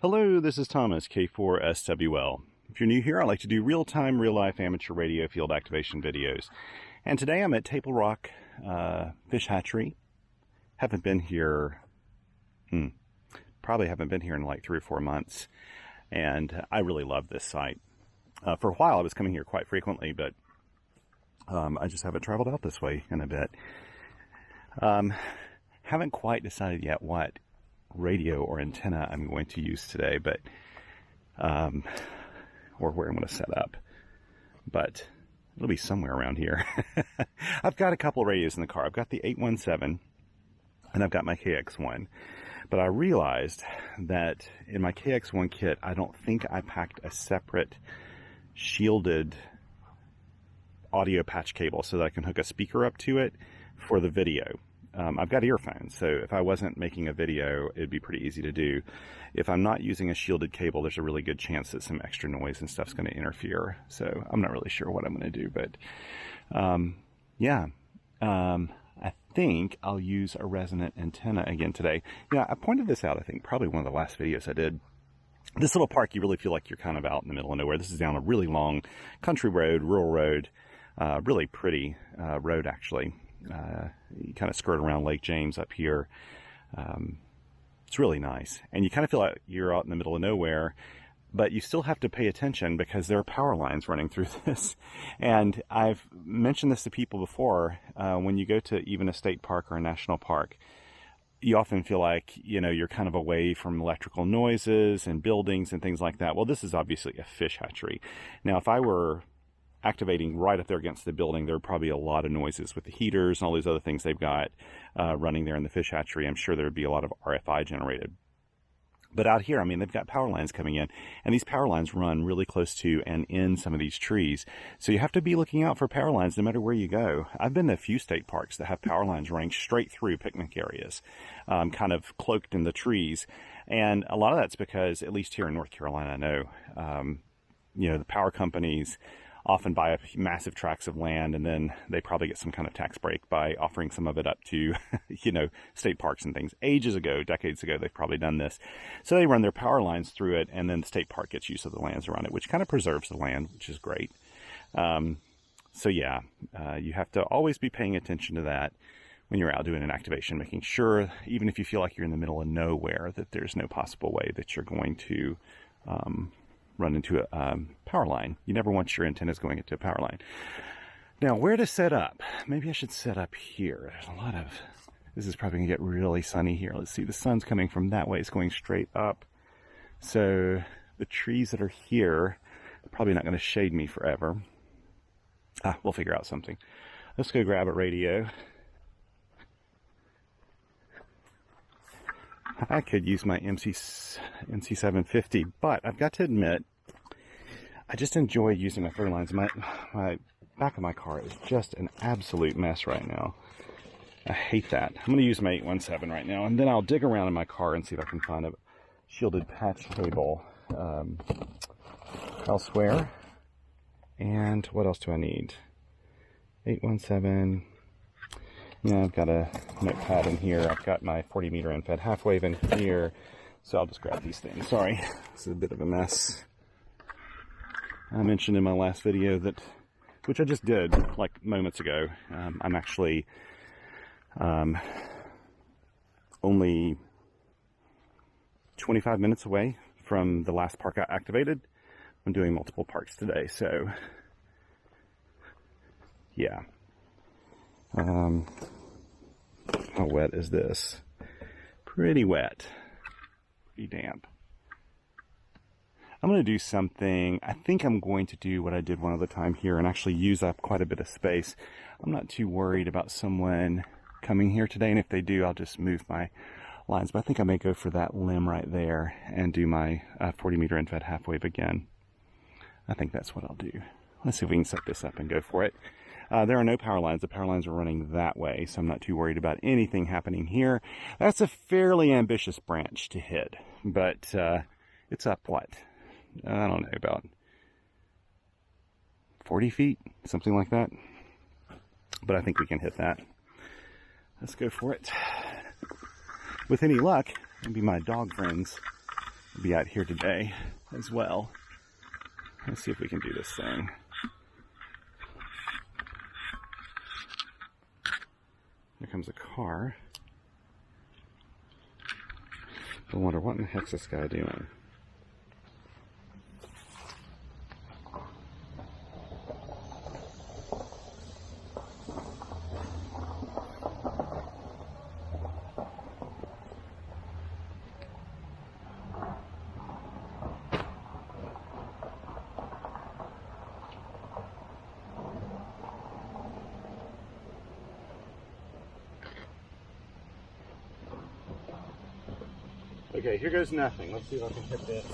Hello, this is Thomas, K4SWL. If you're new here, I like to do real-time, real-life amateur radio field activation videos. And today I'm at Table Rock Fish Hatchery. Haven't been here, probably haven't been here in like 3 or 4 months. And I really love this site. For a while I was coming here quite frequently, but I just haven't traveled out this way in a bit. Haven't quite decided yet what radio or antenna I'm going to use today, but or where I'm going to set up, but it'll be somewhere around here. I've got a couple of radios in the car. I've got the 817 and I've got my KX1, but I realized that in my KX1 kit I don't think I packed a separate shielded audio patch cable so that I can hook a speaker up to it for the video. I've got earphones, so if I wasn't making a video, it'd be pretty easy to do. If I'm not using a shielded cable, there's a really good chance that some extra noise and stuff's going to interfere. So I'm not really sure what I'm going to do, but I think I'll use a resonant antenna again today. Yeah, I pointed this out, I think, probably one of the last videos I did. This little park, you really feel like you're kind of out in the middle of nowhere. This is down a really long country road, rural road, really pretty road, actually. You kind of skirt around Lake James up here. It's really nice. And you kind of feel like you're out in the middle of nowhere, but you still have to pay attention because there are power lines running through this. And I've mentioned this to people before, when you go to even a state park or a national park, you often feel like, you know, you're kind of away from electrical noises and buildings and things like that. Well, this is obviously a fish hatchery. Now, if I were activating right up there against the building, there are probably a lot of noises with the heaters and all these other things they've got running there in the fish hatchery. I'm sure there would be a lot of RFI generated. But out here, I mean, they've got power lines coming in, and these power lines run really close to and in some of these trees. So you have to be looking out for power lines no matter where you go. I've been to a few state parks that have power lines running straight through picnic areas, kind of cloaked in the trees. And a lot of that's because, at least here in North Carolina, I know, you know, the power companies often buy up massive tracts of land, and then they probably get some kind of tax break by offering some of it up to, you know, state parks and things. Ages ago, decades ago, they've probably done this. So they run their power lines through it, and then the state park gets use of the lands around it, which kind of preserves the land, which is great. So yeah, you have to always be paying attention to that when you're out doing an activation, making sure, even if you feel like you're in the middle of nowhere, that there's no possible way that you're going to run into a power line. You never want your antennas going into a power line. Now, where to set up? Maybe I should set up here. There's a lot of, this is probably gonna get really sunny here. Let's see, the sun's coming from that way. It's going straight up. So the trees that are here are probably not gonna shade me forever. We'll figure out something. Let's go grab a radio. I could use my NC750, but I've got to admit, I just enjoy using my phone lines. My back of my car is just an absolute mess right now. I hate that. I'm going to use my 817 right now, and then I'll dig around in my car and see if I can find a shielded patch cable elsewhere. And what else do I need? 817. Yeah, I've got a notepad in here. I've got my 40 meter end-fed half-wave in here. So I'll just grab these things. Sorry, this is a bit of a mess. I mentioned in my last video that, which I just did like moments ago, I'm actually only 25 minutes away from the last park I activated. I'm doing multiple parks today, so yeah. How wet is this? Pretty wet. Pretty damp. I'm going to do something. I think I'm going to do what I did one other time here and actually use up quite a bit of space. I'm not too worried about someone coming here today, and if they do, I'll just move my lines. But I think I may go for that limb right there and do my 40 meter end-fed half-wave again. I think that's what I'll do. Let's see if we can set this up and go for it. There are no power lines. The power lines are running that way, so I'm not too worried about anything happening here. That's a fairly ambitious branch to hit, but it's up, what? I don't know, about 40 feet, something like that. But I think we can hit that. Let's go for it. With any luck, maybe my dog friends be out here today as well. Let's see if we can do this thing. Here comes a car. I wonder what in the heck's this guy doing? Okay, here goes nothing. Let's see if I can hit this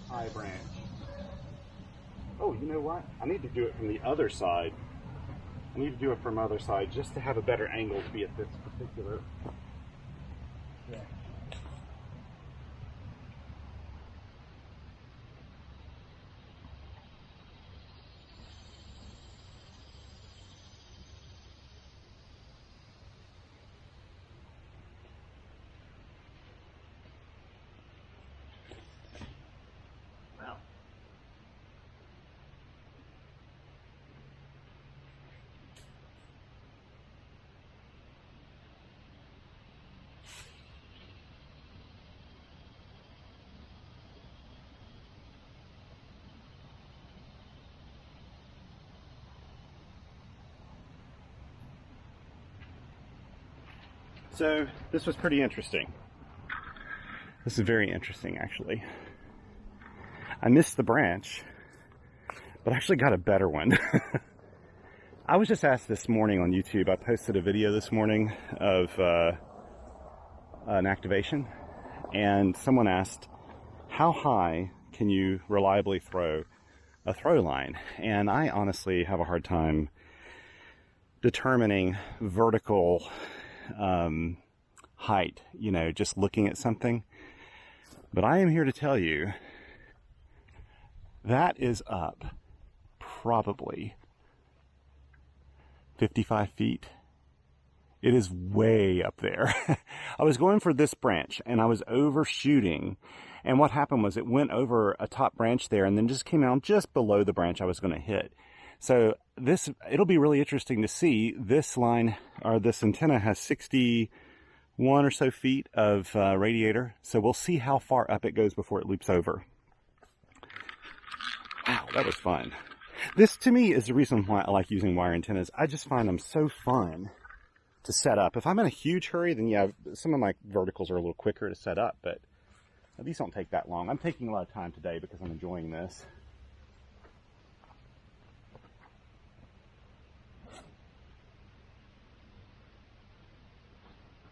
high branch. Oh, you know what? I need to do it from the other side. I need to do it from the other side just to have a better angle to be at this particular. Yeah. So this was pretty interesting. This is very interesting, actually. I missed the branch, but I actually got a better one. I was just asked this morning on YouTube. I posted a video this morning of an activation, and someone asked, how high can you reliably throw a throw line? And I honestly have a hard time determining vertical height, you know, just looking at something. But I am here to tell you that is up probably 55 feet. It is way up there. I was going for this branch and I was overshooting, and what happened was it went over a top branch there and then just came out just below the branch I was going to hit. So it'll be really interesting to see. This line, or this antenna, has 61 or so feet of radiator. So we'll see how far up it goes before it loops over. Wow, that was fun. This, to me, is the reason why I like using wire antennas. I just find them so fun to set up. If I'm in a huge hurry, then yeah, some of my verticals are a little quicker to set up, but these don't take that long. I'm taking a lot of time today because I'm enjoying this.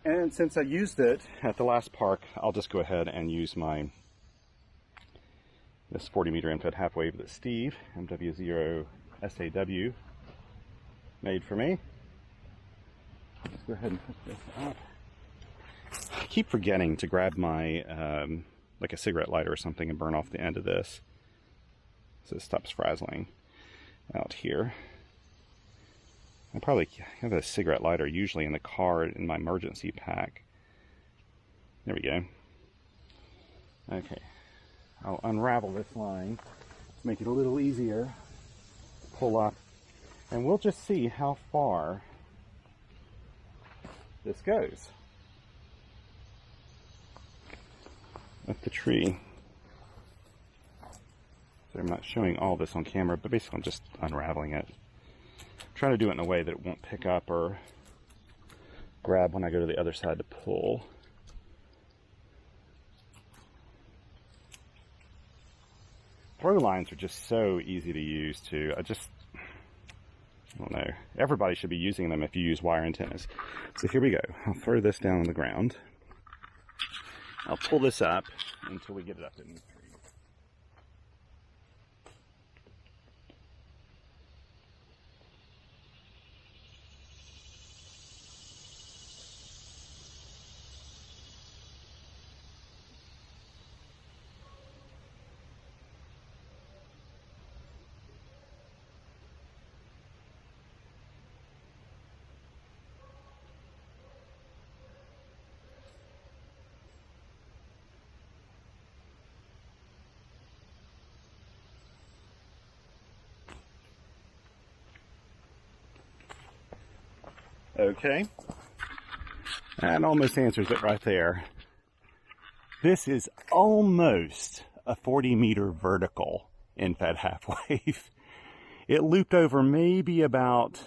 And since I used it at the last park, I'll just go ahead and use this 40 meter input half wave that Steve, MW0SAW, made for me. Let's go ahead and hook this up. I keep forgetting to grab my, like a cigarette lighter or something, and burn off the end of this so it stops frazzling out here. I probably have a cigarette lighter usually in the car in my emergency pack. There we go. Okay. I'll unravel this line to make it a little easier to pull up. And we'll just see how far this goes up the tree. So I'm not showing all this on camera, but basically I'm just unraveling it. Trying to do it in a way that it won't pick up or grab when I go to the other side to pull. Throw lines are just so easy to use too. I don't know. Everybody should be using them if you use wire antennas. So here we go. I'll throw this down on the ground. I'll pull this up until we get it up in the tree. Okay. That almost answers it right there. This is almost a 40-meter vertical end-fed half wave. It looped over maybe about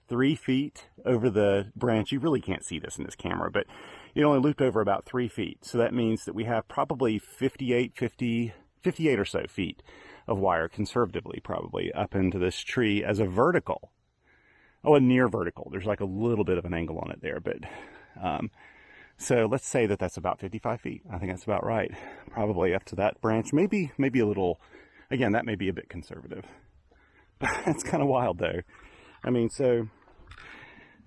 3 feet over the branch. You really can't see this in this camera, but it only looped over about 3 feet. So that means that we have probably 58 or so feet of wire, conservatively probably, up into this tree as a vertical. Oh, a near vertical. There's like a little bit of an angle on it there, but so let's say that that's about 55 feet. I think that's about right. Probably up to that branch. Maybe a little, again, that may be a bit conservative. That's kind of wild though. I mean, so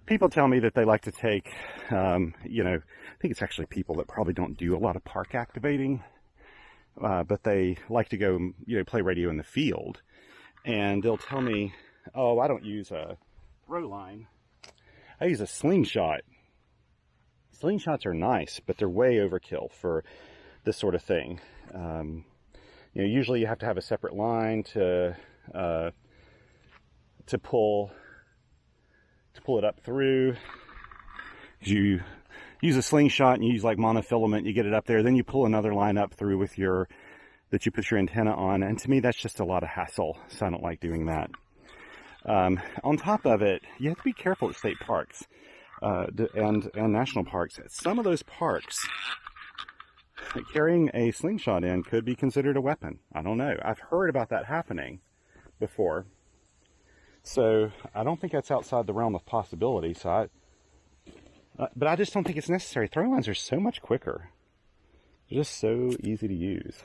people tell me that they like to take, you know, I think it's actually people that probably don't do a lot of park activating, but they like to go, you know, play radio in the field. And they'll tell me, oh, I don't use a throw line. I use a slingshot. Slingshots are nice, but they're way overkill for this sort of thing. You know, usually you have to have a separate line to pull it up through. You use a slingshot and you use like monofilament, you get it up there, then you pull another line up through with that you put your antenna on, and to me that's just a lot of hassle, so I don't like doing that. On top of it, you have to be careful at state parks and national parks. Some of those parks, carrying a slingshot in could be considered a weapon. I don't know. I've heard about that happening before. So I don't think that's outside the realm of possibility. So but I just don't think it's necessary. Throw lines are so much quicker. They're just so easy to use.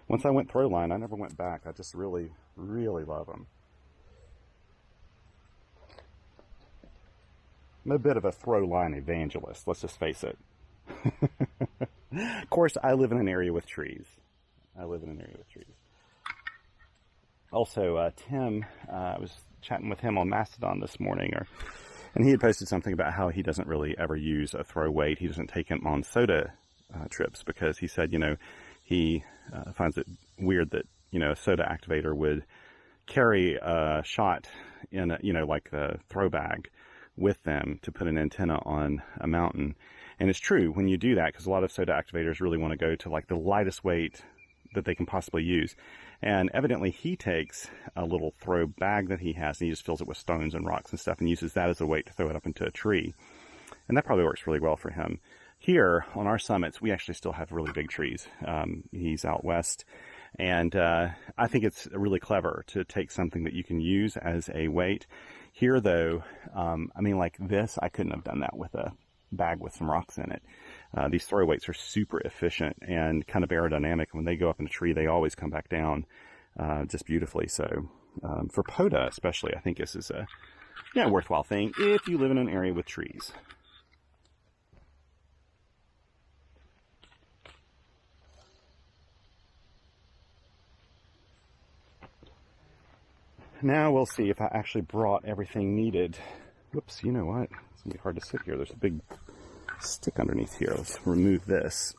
Once I went throw line, I never went back. I just really, really love them. I'm a bit of a throw line evangelist, let's just face it. Of course, I live in an area with trees. Also, Tim, I was chatting with him on Mastodon this morning, and he had posted something about how he doesn't really ever use a throw weight. He doesn't take them on SOTA trips because he said, you know, he finds it weird that, you know, a SOTA activator would carry a shot in a, you know, like a throw bag with them to put an antenna on a mountain. And it's true when you do that, because a lot of SOTA activators really want to go to like the lightest weight that they can possibly use. And evidently he takes a little throw bag that he has and he just fills it with stones and rocks and stuff and uses that as a weight to throw it up into a tree. And that probably works really well for him. Here on our summits, we actually still have really big trees. He's out west. And I think it's really clever to take something that you can use as a weight. Here, though, I mean, like this, I couldn't have done that with a bag with some rocks in it. These throw weights are super efficient and kind of aerodynamic. When they go up in a tree, they always come back down just beautifully. So for POTA especially, I think this is a worthwhile thing if you live in an area with trees. Now we'll see if I actually brought everything needed. Whoops, you know what? It's gonna be hard to sit here. There's a big stick underneath here. Let's remove this.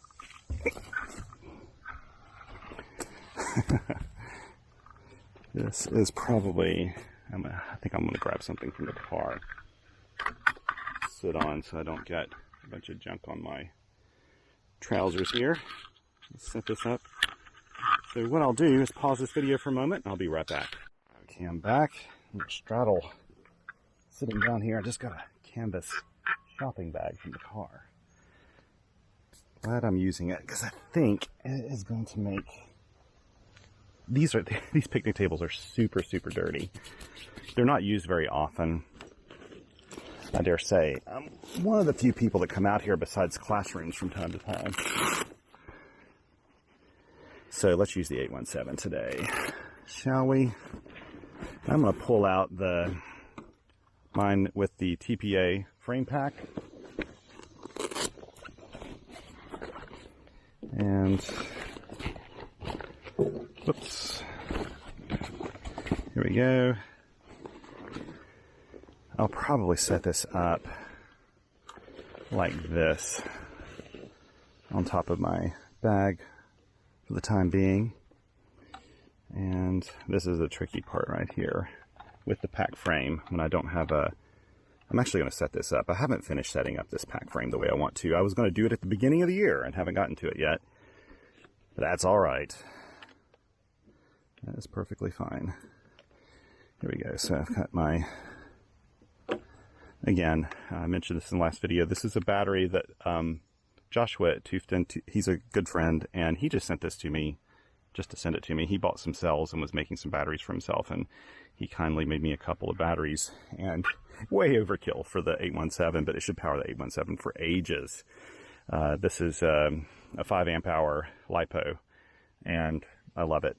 This is probably, I think I'm gonna grab something from the car. Sit on so I don't get a bunch of junk on my trousers here. Let's set this up. So what I'll do is pause this video for a moment and I'll be right back. Okay, I'm back. I'm straddle sitting down here. I just got a canvas shopping bag from the car. Glad I'm using it because I think it is going to make these picnic tables are super dirty. They're not used very often. I dare say I'm one of the few people that come out here besides classrooms from time to time. So let's use the 817 today, shall we? I'm going to pull out mine with the TPA frame pack. And, whoops, here we go. I'll probably set this up like this on top of my bag for the time being. And this is the tricky part right here with the pack frame when I don't have a I'm actually going to set this up. I haven't finished setting up this pack frame the way I want to. I was going to do it at the beginning of the year and haven't gotten to it yet. But that's all right. That is perfectly fine. Here we go. So I've got my... Again, I mentioned this in the last video. This is a battery that Joshua at Tufton, he's a good friend, and he just sent this to me, just to send it to me. He bought some cells and was making some batteries for himself, and he kindly made me a couple of batteries, and way overkill for the 817, but it should power the 817 for ages. This is a 5 amp hour LiPo, and I love it.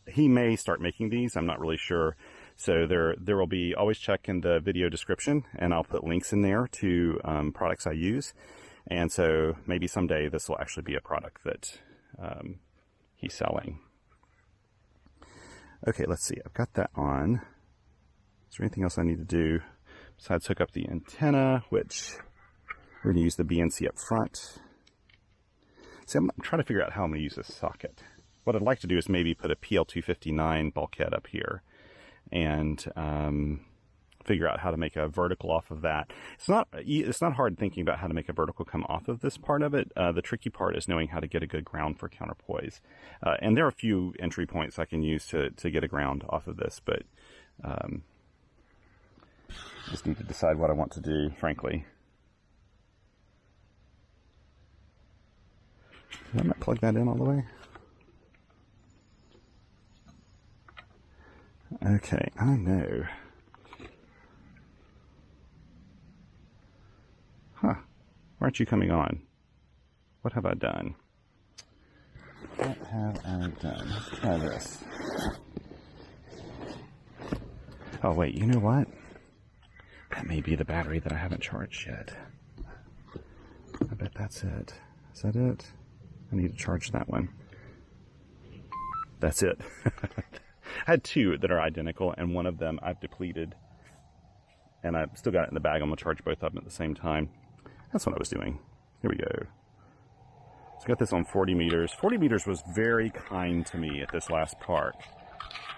He may start making these, I'm not really sure. So there will be, always check in the video description, and I'll put links in there to products I use. And so maybe someday this will actually be a product that he's selling. Okay, let's see. I've got that on. Is there anything else I need to do besides hook up the antenna, which we're going to use the BNC up front. See, I'm trying to figure out how I'm going to use this socket. What I'd like to do is maybe put a PL259 bulkhead up here and figure out how to make a vertical off of that. It's not hard thinking about how to make a vertical come off of this part of it. The tricky part is knowing how to get a good ground for counterpoise. And there are a few entry points I can use to get a ground off of this, but just need to decide what I want to do, frankly. Did I not plug that in all the way? Okay, I know. Huh. Why aren't you coming on? What have I done? What have I done? Let's try this. Oh, wait, you know what? That may be the battery that I haven't charged yet. I bet that's it. Is that it? I need to charge that one. That's it. I had two that are identical, and one of them I've depleted. And I've still got it in the bag. I'm going to charge both of them at the same time. That's what I was doing. Here we go. So I got this on 40 meters. 40 meters was very kind to me at this last park.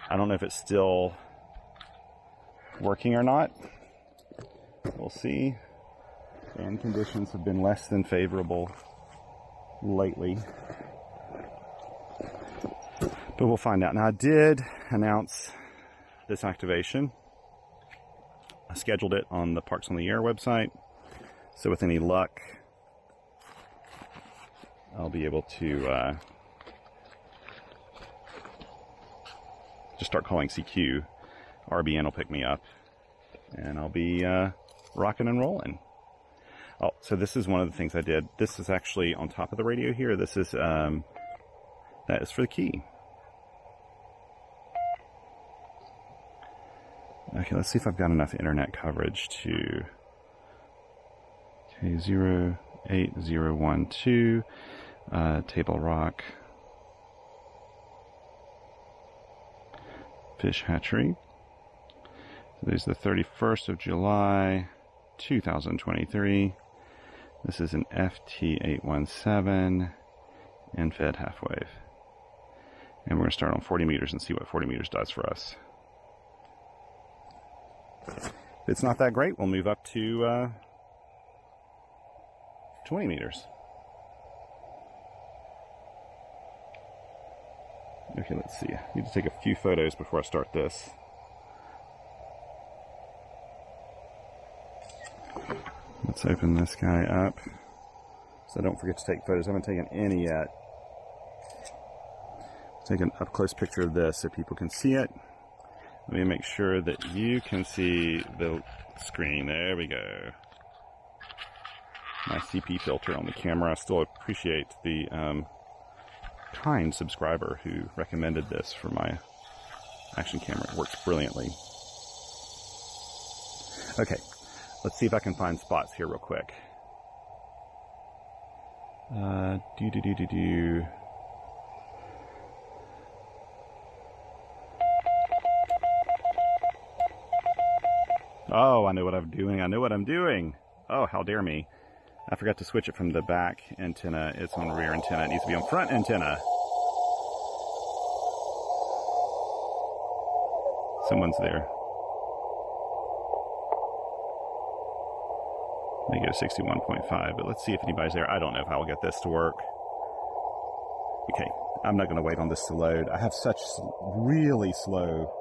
I don't know if it's still working or not. We'll see. Band conditions have been less than favorable lately. But we'll find out. Now, I did announce this activation. I scheduled it on the Parks on the Air website. So with any luck, I'll be able to just start calling CQ. RBN will pick me up, and I'll be rocking and rolling. Oh, so this is one of the things I did. This is actually on top of the radio here. This is, that is for the key. Okay, let's see if I've got enough internet coverage to... Okay, 08012, Table Rock, Fish Hatchery. So there's the 31st of July, 2023. This is an FT-817 and fed half wave. And we're going to start on 40 meters and see what 40 meters does for us. If it's not that great, we'll move up to 20 meters. Okay, let's see. I need to take a few photos before I start this. Let's open this guy up so I don't forget to take photos. I haven't taken any yet. Take an up-close picture of this so people can see it. Let me make sure that you can see the screen. There we go. My CP filter on the camera. I still appreciate the kind subscriber who recommended this for my action camera. It works brilliantly. Okay, let's see if I can find spots here real quick. Oh, I know what I'm doing. I know what I'm doing. Oh, how dare me. I forgot to switch it from the back antenna. It's on rear antenna. It needs to be on front antenna. Someone's there. Negative 61.5, but let's see if anybody's there. I don't know if I'll get this to work. Okay, I'm not going to wait on this to load. I have such really slow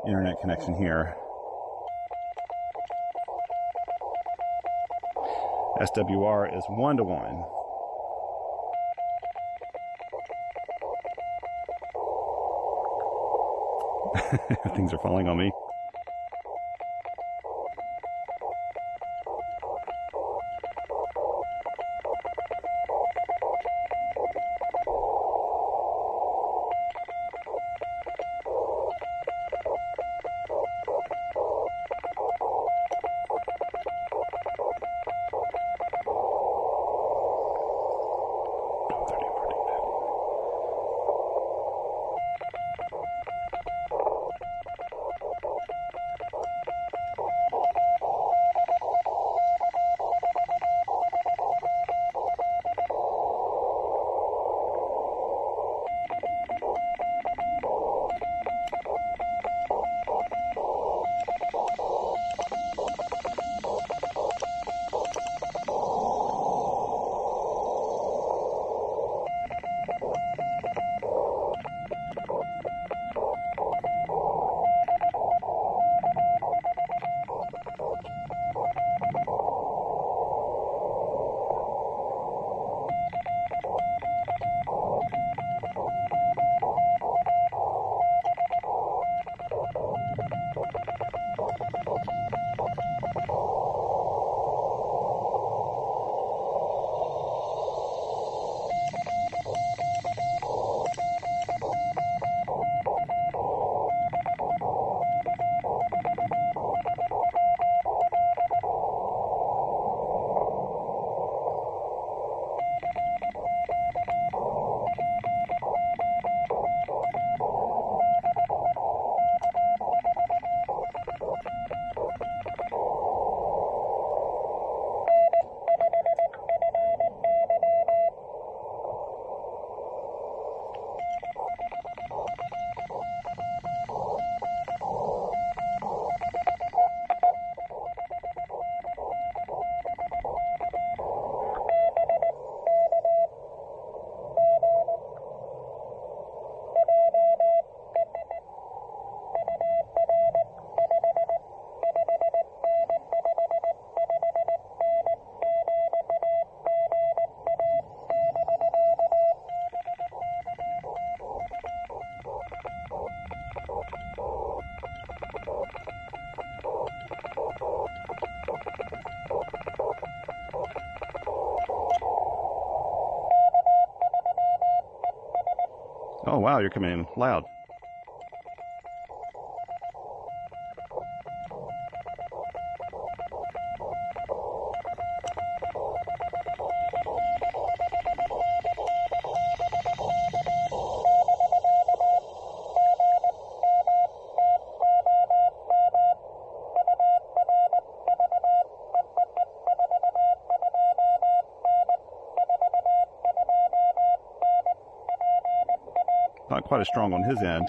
internet connection here. SWR is 1 to 1. Things are falling on me. Oh, wow, you're coming in loud. Not quite as strong on his end.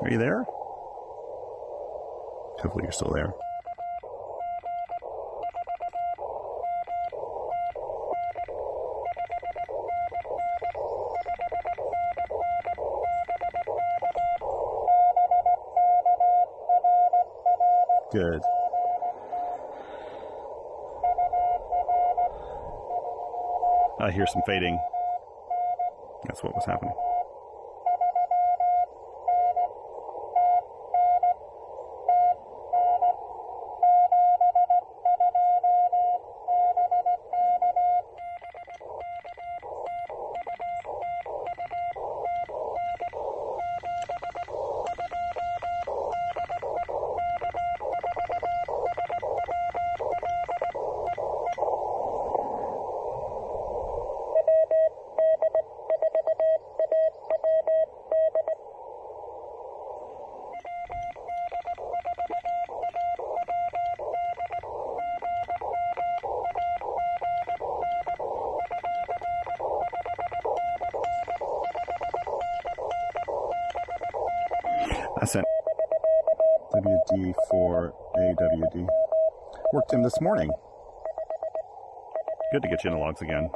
Are you there? Hopefully you're still there. Good. I hear some fading. That's what was happening. I sent WD for AWD. Worked him this morning. Good to get you in the logs again.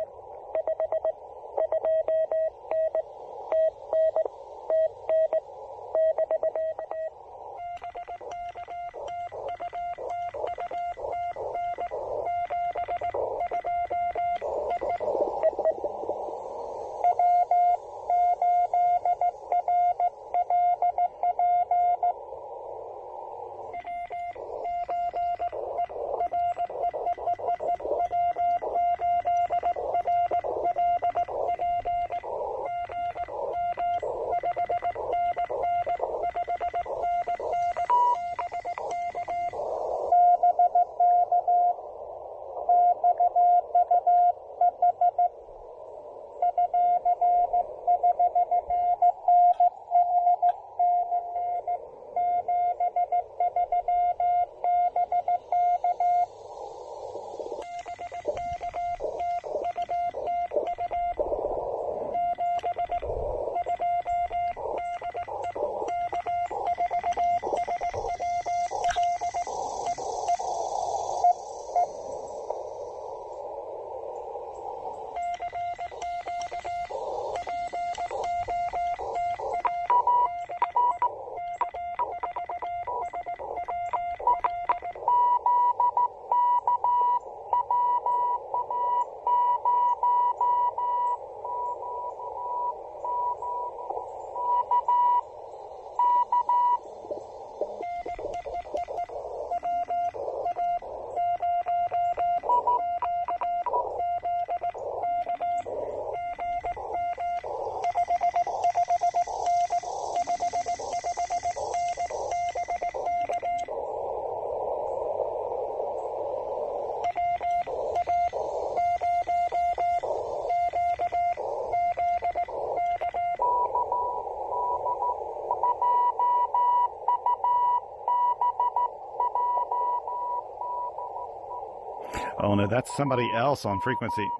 Oh no, that's somebody else on frequency.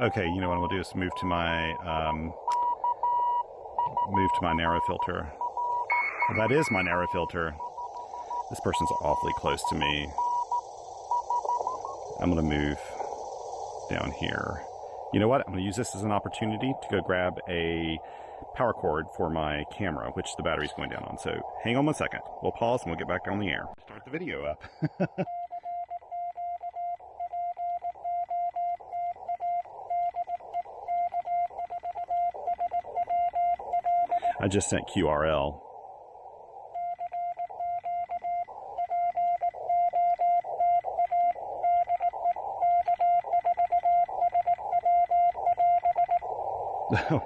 Okay, you know what we'll do is move to my narrow filter. Well, that is my narrow filter. This person's awfully close to me. I'm gonna move down here. You know what? I'm gonna use this as an opportunity to go grab a power cord for my camera, which the battery's going down on. So hang on 1 second. We'll pause and we'll get back on the air. Start the video up. I just sent QRL.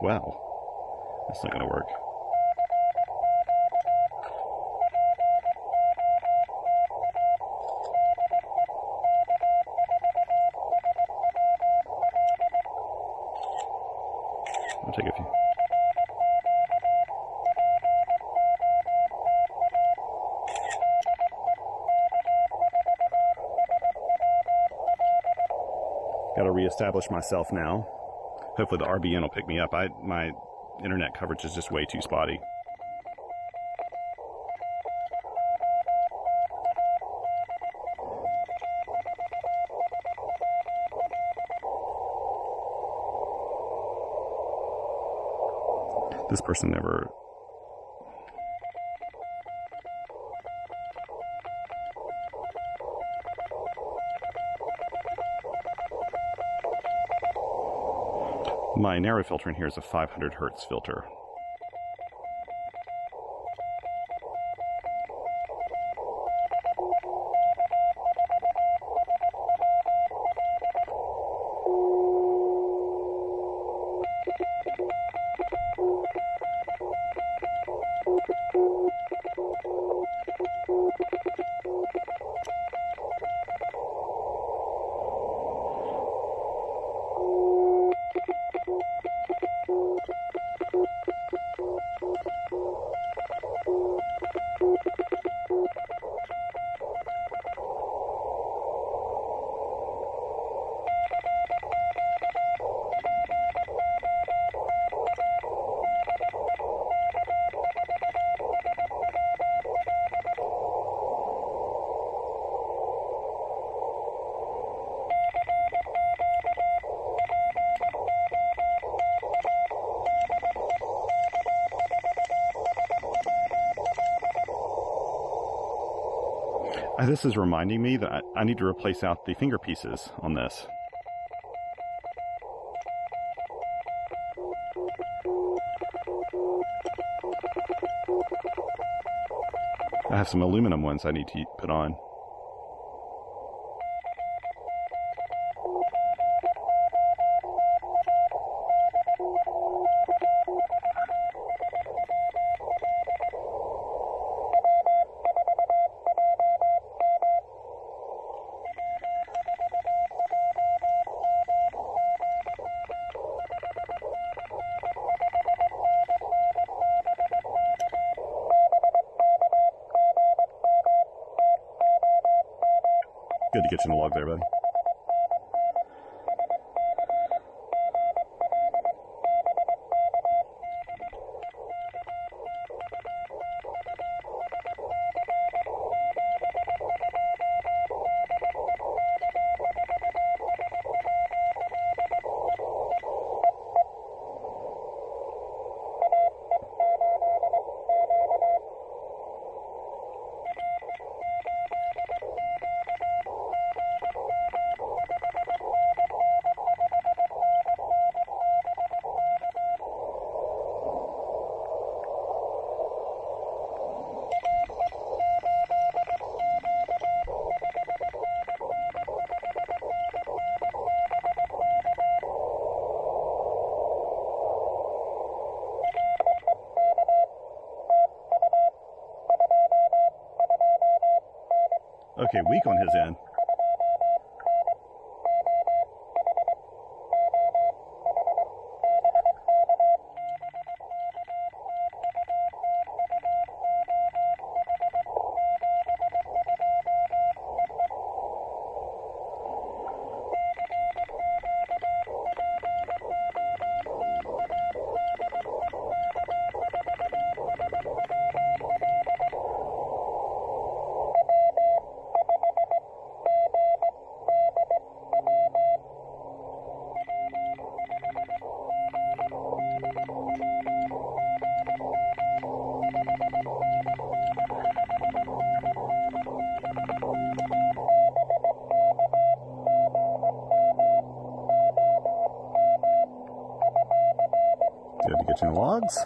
Well, that's not going to work. I'll take a few. Got to reestablish myself now. Hopefully the RBN will pick me up. My internet coverage is just way too spotty. This person never... My narrow filter in here is a 500 hertz filter. This is reminding me that I need to replace out the finger pieces on this. I have some aluminum ones I need to put on. Good to get you in the log there, buddy. Okay, weak on his end. Good to get you in the logs.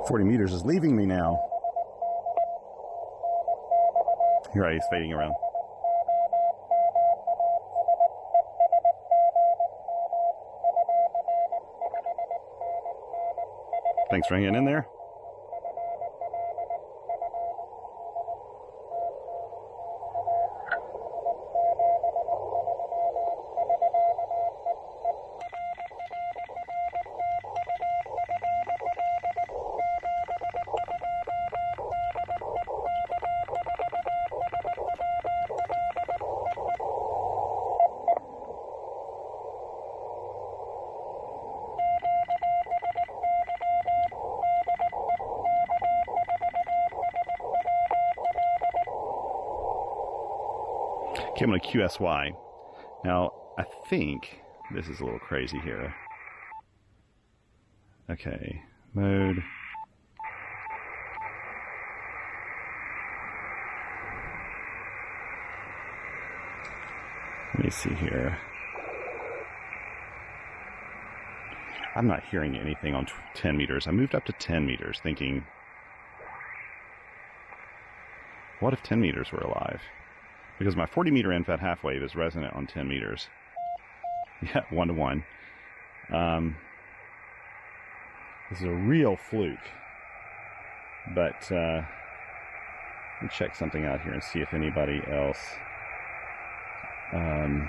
.40 meters is leaving me now. Here he's fading around. Thanks for hanging in there. Okay, I'm going to QSY. Now, I think this is a little crazy here. Okay, mode. Let me see here. I'm not hearing anything on 10 meters. I moved up to 10 meters thinking, what if 10 meters were alive? Because my 40 meter end-fed half wave is resonant on 10 meters. Yeah, 1 to 1. This is a real fluke. But let me check something out here and see if anybody else... I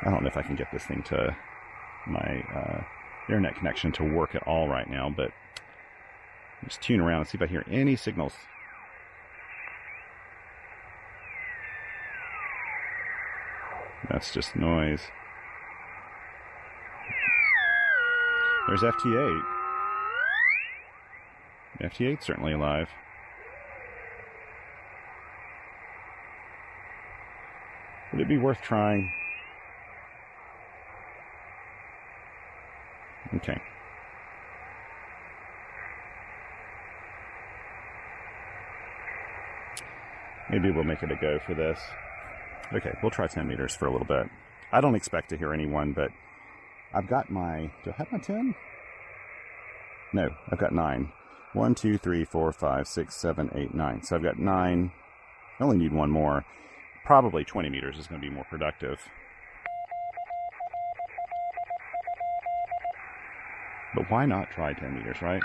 don't know if I can get this thing to my internet connection to work at all right now, but just tune around and see if I hear any signals. That's just noise. There's FT-8. FT-8's certainly alive. Would it be worth trying? Okay. Maybe we'll make it a go for this. Okay, we'll try 10 meters for a little bit. I don't expect to hear anyone, but I've got my... Do I have my 10? No, I've got 9. 1, 2, 3, 4, 5, 6, 7, 8, 9. So I've got 9. I only need one more. Probably 20 meters is going to be more productive. But why not try 10 meters, right?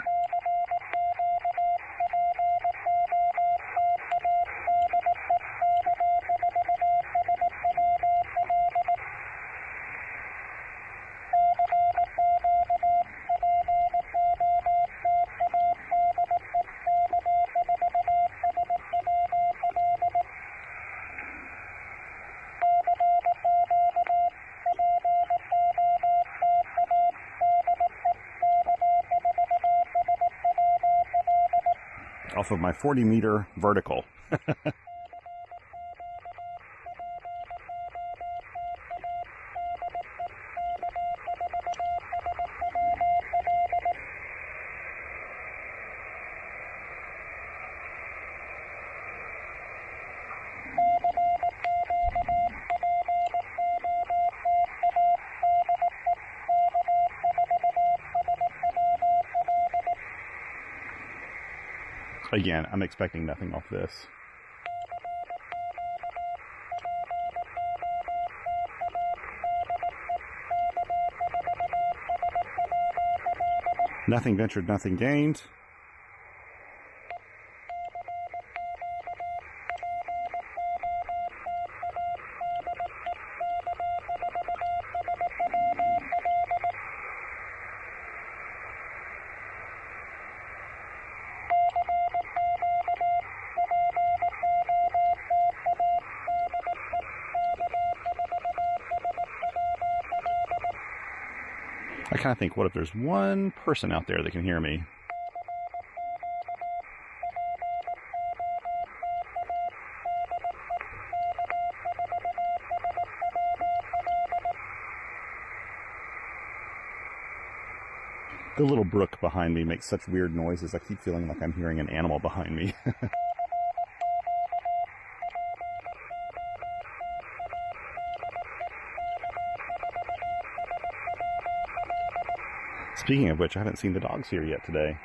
Off of my 40 meter vertical. Again, I'm expecting nothing off this. Nothing ventured, nothing gained. I kind of think, what if there's one person out there that can hear me? The little brook behind me makes such weird noises. I keep feeling like I'm hearing an animal behind me. Speaking of which, I haven't seen the dogs here yet today.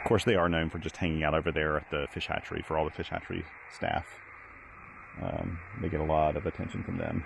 Of course, they are known for just hanging out over there at the fish hatchery for all the fish hatchery staff. They get a lot of attention from them.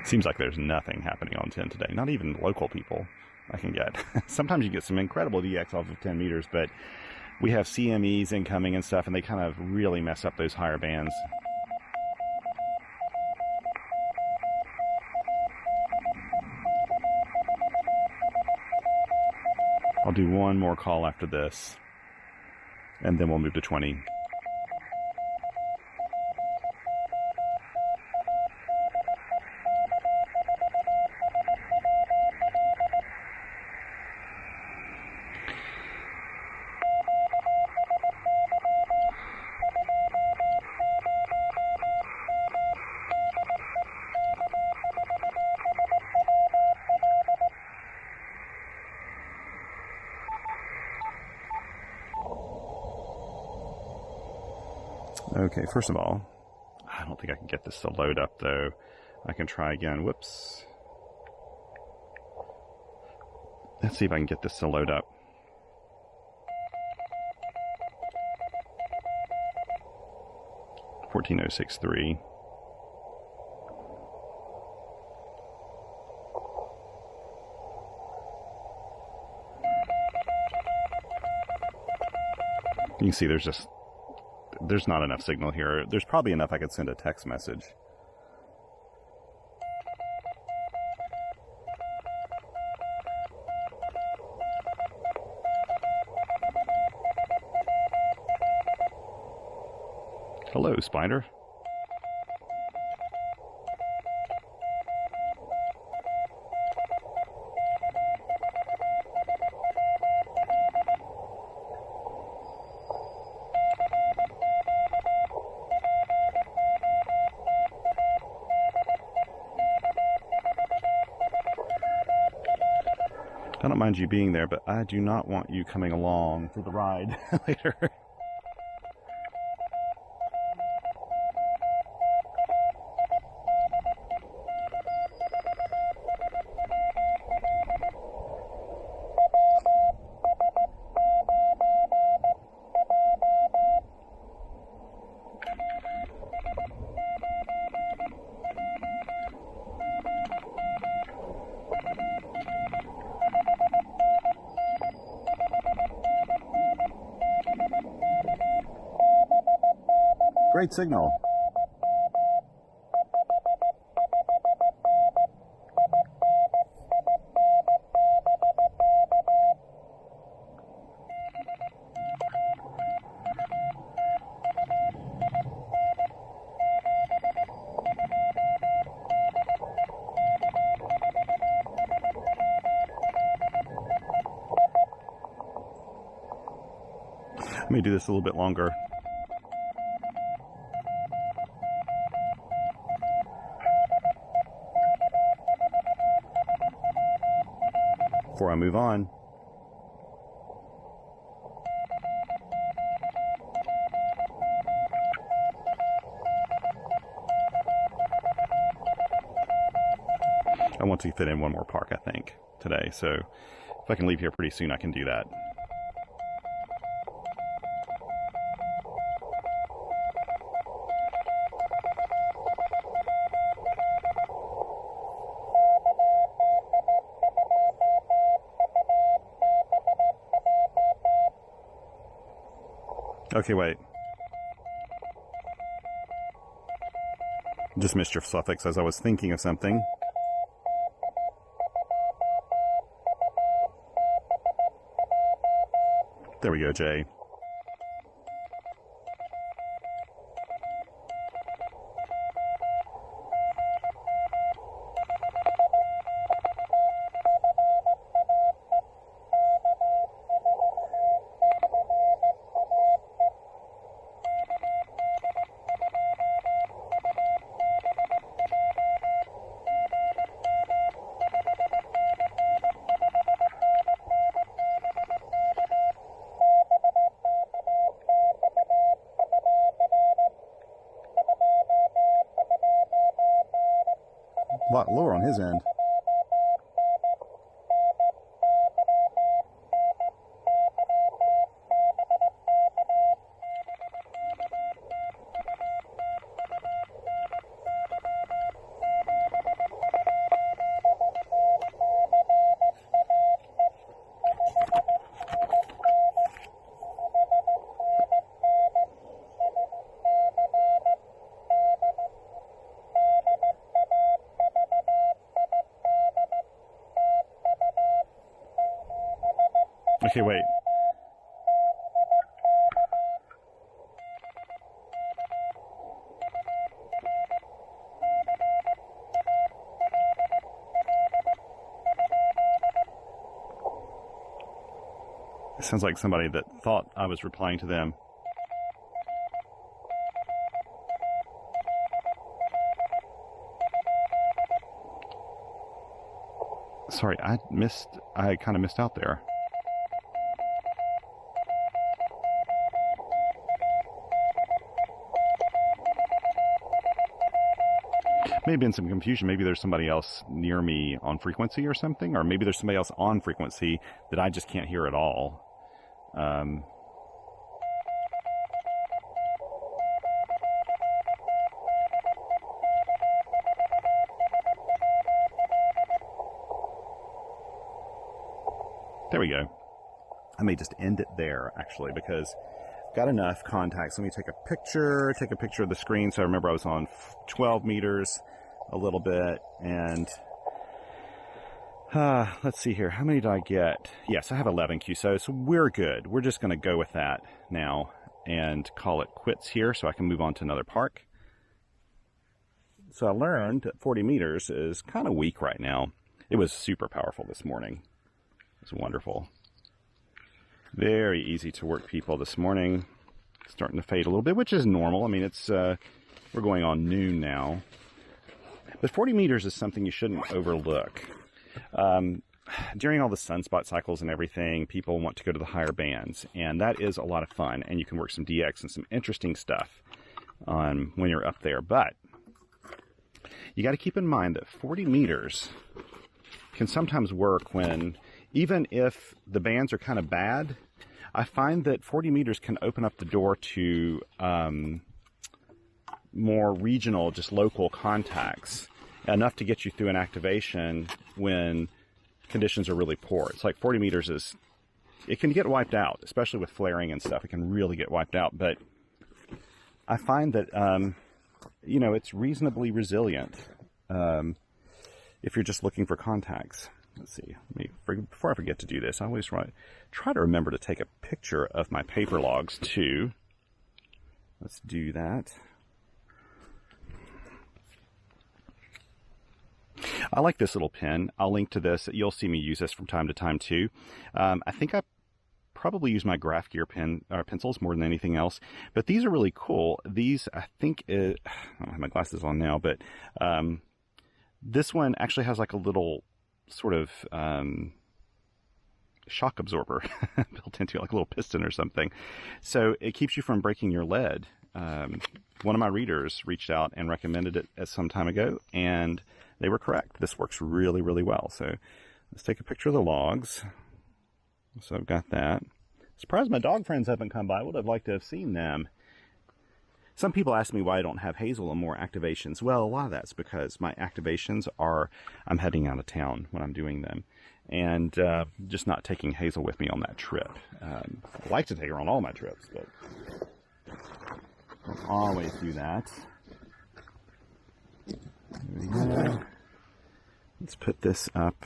Seems like there's nothing happening on 10 today. Not even local people I can get. Sometimes you get some incredible DX off of 10 meters, but we have CMEs incoming and stuff, and they kind of really mess up those higher bands. I'll do one more call after this, and then we'll move to 20. Okay, first of all, I don't think I can get this to load up, though. I can try again. Whoops. Let's see if I can get this to load up. $14,063. You can see there's not enough signal here. There's probably enough I could send a text message. Hello, Spider. I don't mind you being there, but I do not want you coming along for the ride later. Great signal. Let me do this a little bit longer. Before I move on. I want to fit in one more park, I think, today. So if I can leave here pretty soon, I can do that. Okay, wait. Just missed your suffix as I was thinking of something. There we go, Jay. A lot lower on his end. Okay, wait. It sounds like somebody that thought I was replying to them. Sorry, I kind of missed out there. May have been some confusion. Maybe there's somebody else near me on frequency or something, or maybe there's somebody else on frequency that I just can't hear at all. There we go. I may just end it there, actually, because I've got enough contacts. Let me take a picture of the screen. So I remember I was on 12 meters a little bit, and let's see here. How many did I get? Yes, I have 11 QSO, so we're good. We're just going to go with that now and call it quits here so I can move on to another park. So I learned that 40 meters is kind of weak right now. It was super powerful this morning. It was wonderful. Very easy to work people this morning. Starting to fade a little bit, which is normal. I mean, it's we're going on noon now. But 40 meters is something you shouldn't overlook. During all the sunspot cycles and everything, people want to go to the higher bands, and that is a lot of fun, and you can work some DX and some interesting stuff when you're up there. But you got to keep in mind that 40 meters can sometimes work when, even if the bands are kind of bad, I find that 40 meters can open up the door to more regional, just local contacts, enough to get you through an activation when conditions are really poor. It's like 40 meters it can get wiped out, especially with flaring and stuff. It can really get wiped out, but I find that, it's reasonably resilient if you're just looking for contacts. Let's see, before I forget to do this, I always try to remember to take a picture of my paper logs too. Let's do that. I like this little pen. I'll link to this. You'll see me use this from time to time too. I think I probably use my graph gear pencils more than anything else, but these are really cool. These, I think, I don't have my glasses on now, but this one actually has like a little sort of shock absorber built into it, like a little piston or something. So it keeps you from breaking your lead. One of my readers reached out and recommended it some time ago, and they were correct. This works really, really well. So let's take a picture of the logs. So I've got that. Surprised my dog friends haven't come by. Would have liked to have seen them. Some people ask me why I don't have Hazel on more activations. Well, a lot of that's because my activations I'm heading out of town when I'm doing them, and just not taking Hazel with me on that trip. I like to take her on all my trips, but I don't always do that. There we go. Let's put this up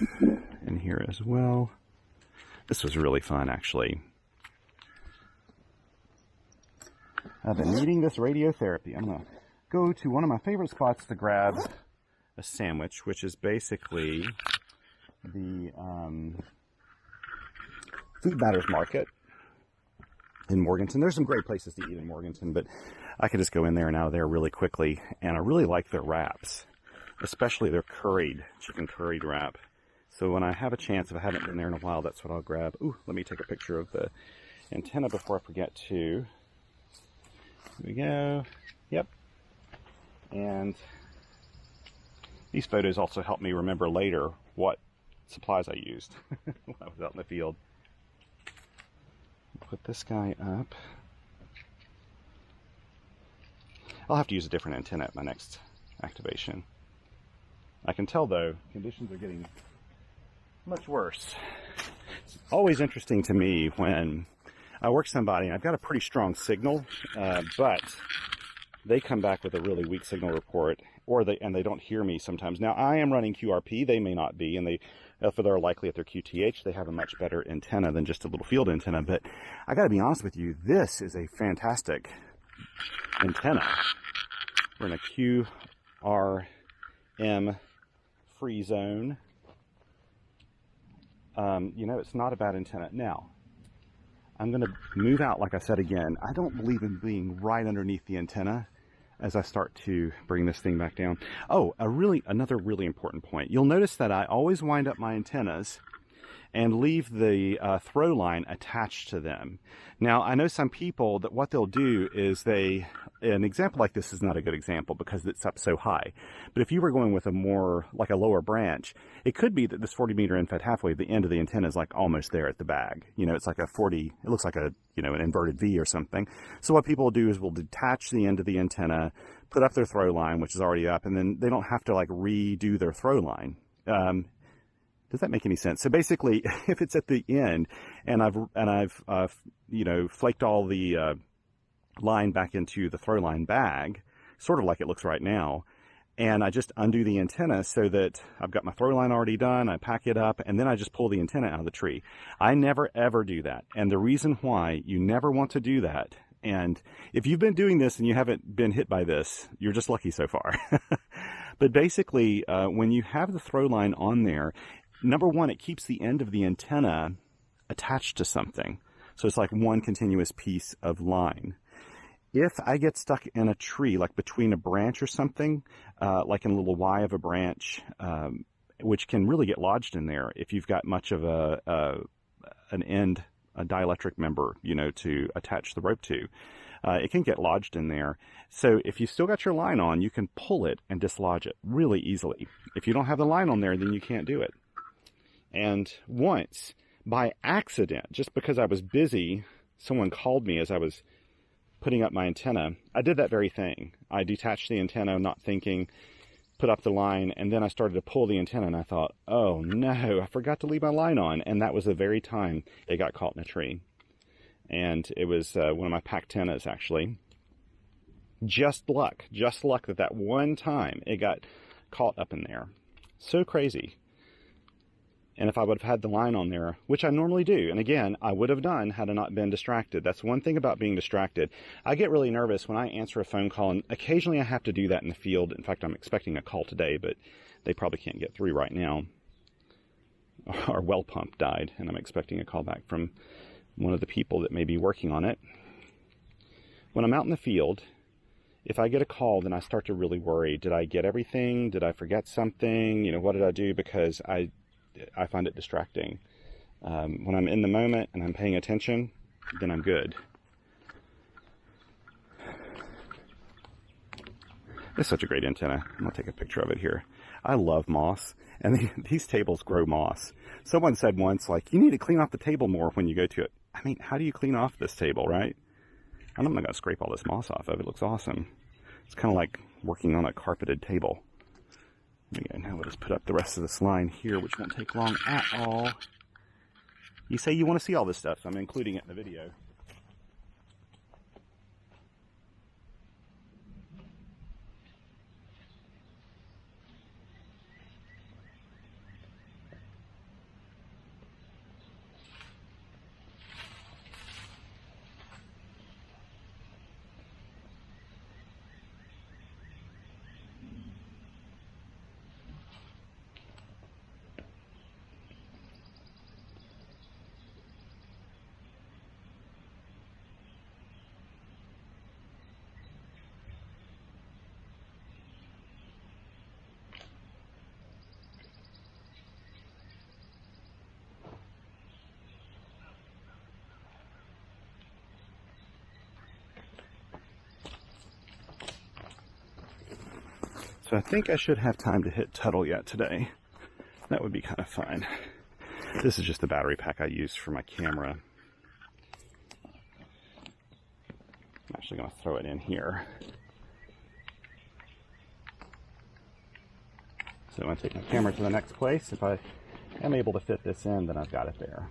in here as well. This was really fun, actually. I've been needing this radiotherapy. I'm going to go to one of my favorite spots to grab a sandwich, which is basically the Food Matters Market in Morganton. There's some great places to eat in Morganton, but I could just go in there and out of there really quickly. And I really like their wraps, especially their chicken curried wrap. So when I have a chance, if I haven't been there in a while, that's what I'll grab. Ooh, let me take a picture of the antenna before I forget to. Here we go. Yep. And These photos also help me remember later what supplies I used when I was out in the field. Put this guy up. I'll have to use a different antenna at my next activation. I can tell though, conditions are getting much worse. It's always interesting to me when I work somebody and I've got a pretty strong signal, but they come back with a really weak signal report, or they don't hear me sometimes. Now I am running QRP, they may not be, and they're likely at their QTH, they have a much better antenna than just a little field antenna. But I got to be honest with you, this is a fantastic antenna. We're in a QRM free zone. You know, it's not a bad antenna. Now, I'm going to move out, like I said again. I don't believe in being right underneath the antenna as I start to bring this thing back down. Oh, another really important point. You'll notice that I always wind up my antennas and leave the throw line attached to them. Now, I know some people that what they'll do is an example like this is not a good example because it's up so high. But if you were going with a more, like a lower branch, it could be that this 40-meter end fed halfway, the end of the antenna is like almost there at the bag. You know, it's like it looks like an inverted V or something. So what people will do is we'll detach the end of the antenna, put up their throw line, which is already up, and then they don't have to like redo their throw line. Does that make any sense? So basically, if it's at the end and I've flaked all the line back into the throw line bag, sort of like it looks right now, and I just undo the antenna so that I've got my throw line already done, I pack it up, and then I just pull the antenna out of the tree. I never ever do that. And the reason why you never want to do that, and if you've been doing this and you haven't been hit by this, you're just lucky so far. But basically, when you have the throw line on there, number one, it keeps the end of the antenna attached to something. So it's like one continuous piece of line. If I get stuck in a tree, like between a branch or something, like in a little Y of a branch, which can really get lodged in there if you've got much of a dielectric member, to attach the rope to, it can get lodged in there. So if you still got your line on, you can pull it and dislodge it really easily. If you don't have the line on there, then you can't do it. And once, by accident, just because I was busy, someone called me as I was putting up my antenna. I did that very thing. I detached the antenna, not thinking, put up the line, and then I started to pull the antenna, and I thought, oh no, I forgot to leave my line on. And that was the very time it got caught in a tree. And it was one of my pack antennas, actually. Just luck that one time it got caught up in there. So crazy. And if I would have had the line on there, which I normally do, and again, I would have done had I not been distracted. That's one thing about being distracted. I get really nervous when I answer a phone call, and occasionally I have to do that in the field. In fact, I'm expecting a call today, but they probably can't get through right now. Our well pump died, and I'm expecting a call back from one of the people that may be working on it. When I'm out in the field, if I get a call, then I start to really worry. Did I get everything? Did I forget something? What did I do? Because I find it distracting. When I'm in the moment and I'm paying attention, then I'm good. It's such a great antenna. I'm going to take a picture of it here. I love moss, and these tables grow moss. Someone said once, like, you need to clean off the table more when you go to it. I mean, how do you clean off this table, right? I'm not going to scrape all this moss off of it. It looks awesome. It's kind of like working on a carpeted table. Okay, now we'll just put up the rest of this line here, which won't take long at all. You say you want to see all this stuff, so I'm including it in the video. So I think I should have time to hit Tuttle yet today. That would be kind of fun. This is just the battery pack I used for my camera. I'm actually going to throw it in here. So I'm going to take my camera to the next place. If I am able to fit this in, then I've got it there.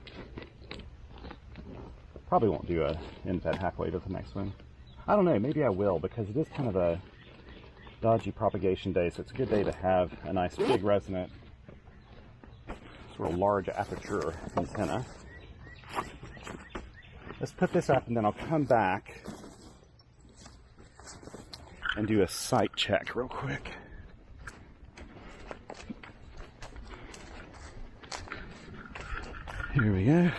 Probably won't do a end fed halfway to the next one. I don't know, maybe I will, because it is kind of a dodgy propagation day, so it's a good day to have a nice big resonant, sort of large aperture antenna. Let's put this up and then I'll come back and do a sight check real quick. Here we go.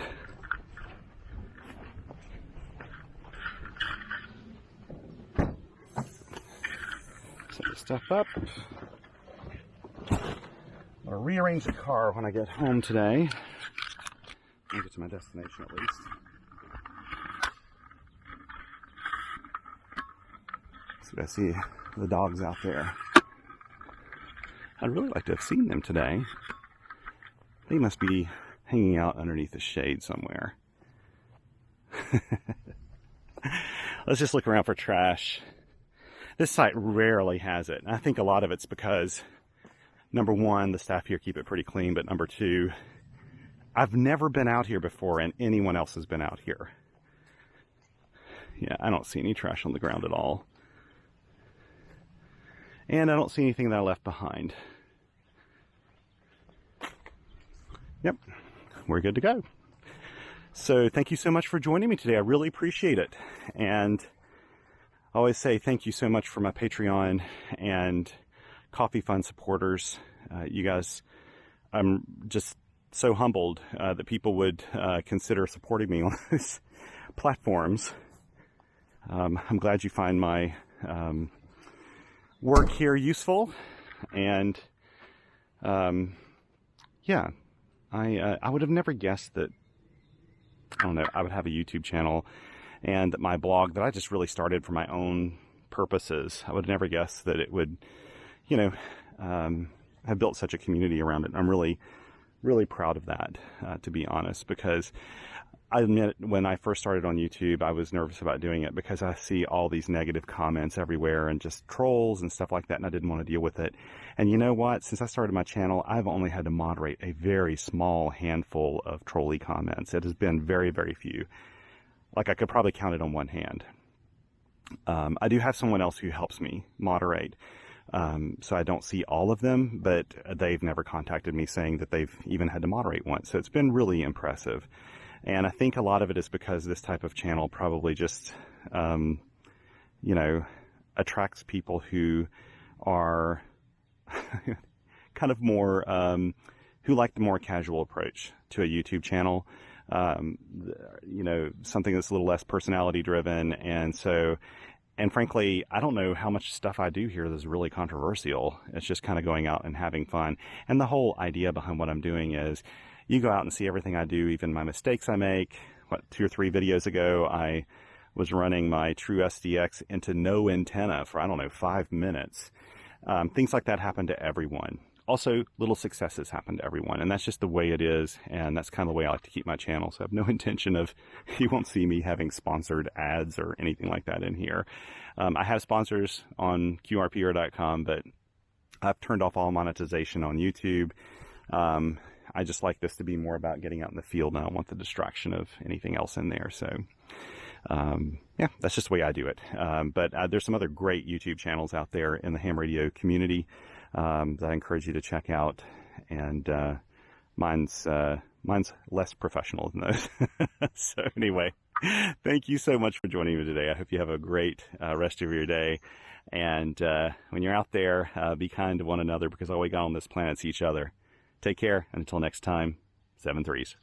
Set this stuff up. I'll rearrange the car when I get home today. I'll get to my destination at least. So I see the dogs out there. I'd really like to have seen them today. They must be hanging out underneath the shade somewhere. Let's just look around for trash. This site rarely has it. And I think a lot of it's because, number one, the staff here keep it pretty clean, but number two, I've never been out here before and anyone else has been out here. Yeah, I don't see any trash on the ground at all. And I don't see anything that I left behind. Yep, we're good to go. So thank you so much for joining me today. I really appreciate it. And I always say thank you so much for my Patreon and Coffee Fund supporters. You guys, I'm just so humbled that people would consider supporting me on those platforms. I'm glad you find my work here useful, and yeah, I would have never guessed that, I don't know, I would have a YouTube channel and that my blog that I just really started for my own purposes. I would have never guessed that it would, you know, have built such a community around it. I'm really, really proud of that, to be honest, because I admit when I first started on YouTube, I was nervous about doing it because I see all these negative comments everywhere and just trolls and stuff like that, and I didn't want to deal with it. And you know what? Since I started my channel, I've only had to moderate a very small handful of trolly comments. It has been very, very few. Like, I could probably count it on one hand. I do have someone else who helps me moderate, so I don't see all of them, but they've never contacted me saying that they've even had to moderate once. So it's been really impressive. And I think a lot of it is because this type of channel probably just, you know, attracts people who are kind of more, who like the more casual approach to a YouTube channel. You know, something that's a little less personality driven. And so, and frankly, I don't know how much stuff I do here that's really controversial. It's just kind of going out and having fun. And the whole idea behind what I'm doing is, you go out and see everything I do, even my mistakes I make. What, 2 or 3 videos ago, I was running my True SDX into no antenna for, I don't know, 5 minutes. Things like that happen to everyone. Also, little successes happen to everyone, and that's just the way it is, and that's kind of the way I like to keep my channel. So I have no intention of, you won't see me having sponsored ads or anything like that in here. I have sponsors on qrpr.com, but I've turned off all monetization on YouTube. I just like this to be more about getting out in the field, and I don't want the distraction of anything else in there. So, yeah, that's just the way I do it. But there's some other great YouTube channels out there in the ham radio community that I encourage you to check out. And mine's less professional than those. So anyway, thank you so much for joining me today. I hope you have a great rest of your day. And when you're out there, be kind to one another, because all we got on this planet is each other. Take care, and until next time, 7 3s.